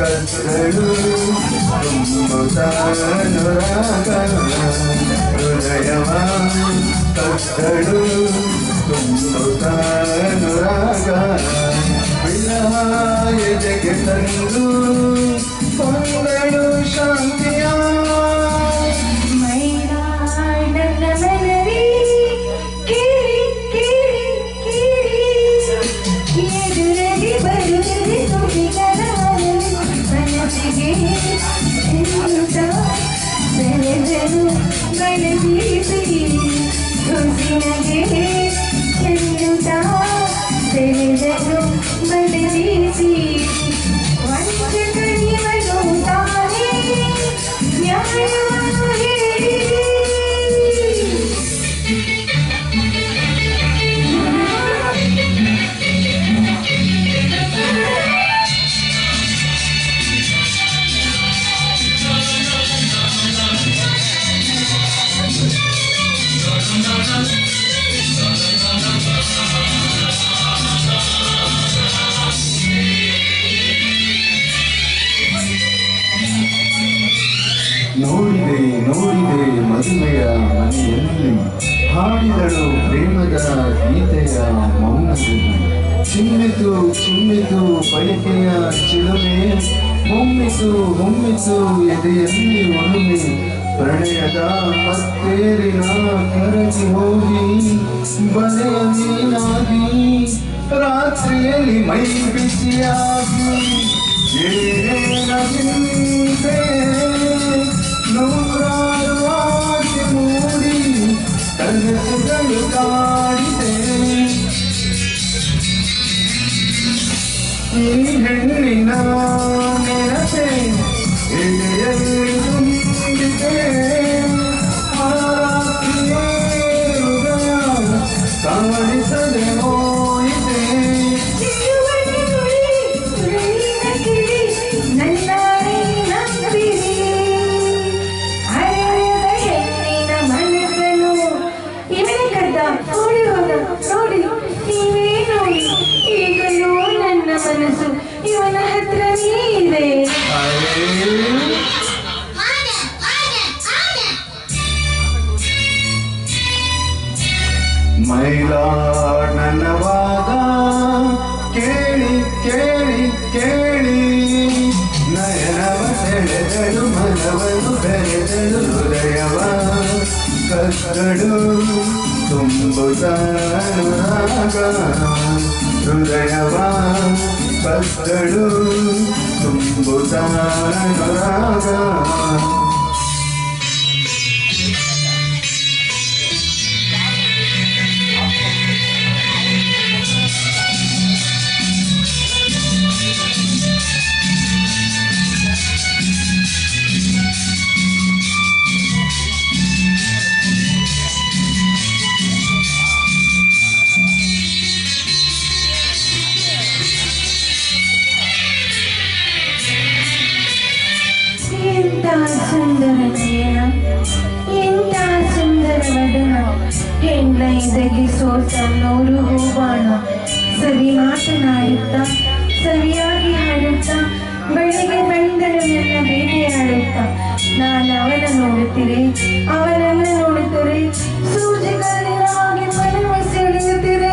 ಕತ್ತಲು ತುಂಬುತ್ತಾನುರಾಗ ಹೃದಯವ ಕತ್ತಲು ತುಂಬುತ್ತಾನುರಾಗ ವಿಲಹಾಯತೆಗೆ ತಂದು ಕೊಂದಳು ಶಾಂತಿಯ ನೋಡಿದೆ ನೋಡಿದೆ ಮದುವೆಯ ಮನೆಯಲ್ಲಿ ಹಾಡಿದಳು ಪ್ರೇಮದ ಗೀತೆಯ ಮೌನದಲ್ಲಿ ಚಿಮ್ಮಿತು ಚಿಮ್ಮಿತು ಬಯಕೆಯ ಚಿಲುಮೆ ಹೊಮ್ಮಿತು ಹೊಮ್ಮಿತು ಎದೆಯಲ್ಲಿ ಒಲುಮೆ ಪ್ರಣಯದ ಮತ್ತೇರಿನ ಕರಗಿ ಹೋಗಿ ಬಲೆಯ ಮೀನಾಗಿ ರಾತ್ರಿಯಲ್ಲಿ ಮೈ ಬಿಸಿಯಾಗಿ ಏನೇನಂತೆ ನೂರಾರು ಆಸೆ ಮೂಡಿ ಕನಸುಗಳು ಕಾಡಿದೆ ಈ ಹೆಣ್ಣಿನ ನೆನಪೆ ಎದೆಯಲ್ಲಿ ತುಂಬಿದೆ ಆ ರಾತ್ರಿಯೇ ಹೃದಯ ಕಾಣಿಸದೆ ಹೋಯಿತೆ ಮನಸ್ಸು ಇವನ ಹತ್ರ ನೀರೆ ಮೈಲಾಡನವಾದ ಕೇಳಿ ಕೇಳಿ ಕೇಳಿ ನಯನವ ಸೆಳೆದಳು ಮನವನ್ನು ಬೆರೆದಳು ಹೃದಯವ ಕತ್ತಳು ತುಂಬುತ್ತಾನುರಾಗ ಹೃದಯವ ಕತ್ತಳು ತುಂಬುತ್ತಾನುರಾಗ ಸುಂದರ ನಯನ ಎಂತ ಸುಂದರ ವದನ ಹೆಣ್ಣ ಇದಕ್ಕೆ ಸೋತ ನೂರು ಹೂವಾಣ ಸರಿ ಮಾತನಾಡುತ್ತಾ ಸರಿಯಾಗಿ ಹಾಡುತ್ತಾ ಬೆಳಿಗ್ಗೆ ಬಂದಳು ನನ್ನ ಬೇಟೆಯಾಡುತ್ತಾ ನಾನು ಅವನ ನೋಡುತ್ತೀರೆ ಅವನನ್ನ ನೋಡುತ್ತಾರೆ ಸೂಜಿಗಾಲಿನ ಹಾಗೆ ಮನವ ಸೆಳೆಯುತ್ತೀರೆ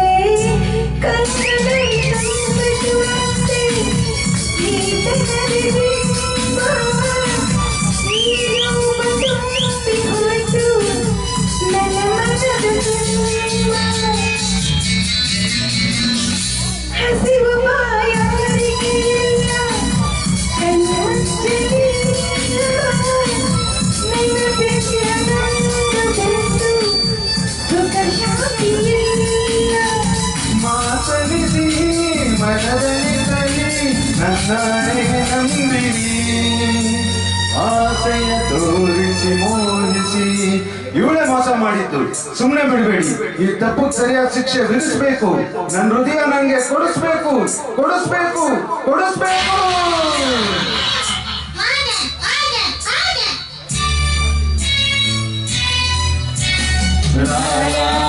ಆಸೆಯ ತೋರಿಸಿ ಮೋಹಿಸಿ ಇವಳೆ ಮೋಸ ಮಾಡಿದ್ದು ಸುಮ್ಮನೆ ಬಿಡಬೇಡಿ ಈ ತಪ್ಪು ಸರಿಯಾದ ಶಿಕ್ಷೆ ವಿಧಿಸಬೇಕು ನನ್ನ ಹೃದಯ ನನಗೆ ಕೊಡಿಸ್ಬೇಕು ಕೊಡಿಸ್ಬೇಕು ಕೊಡಿಸ್ಬೇಕು La la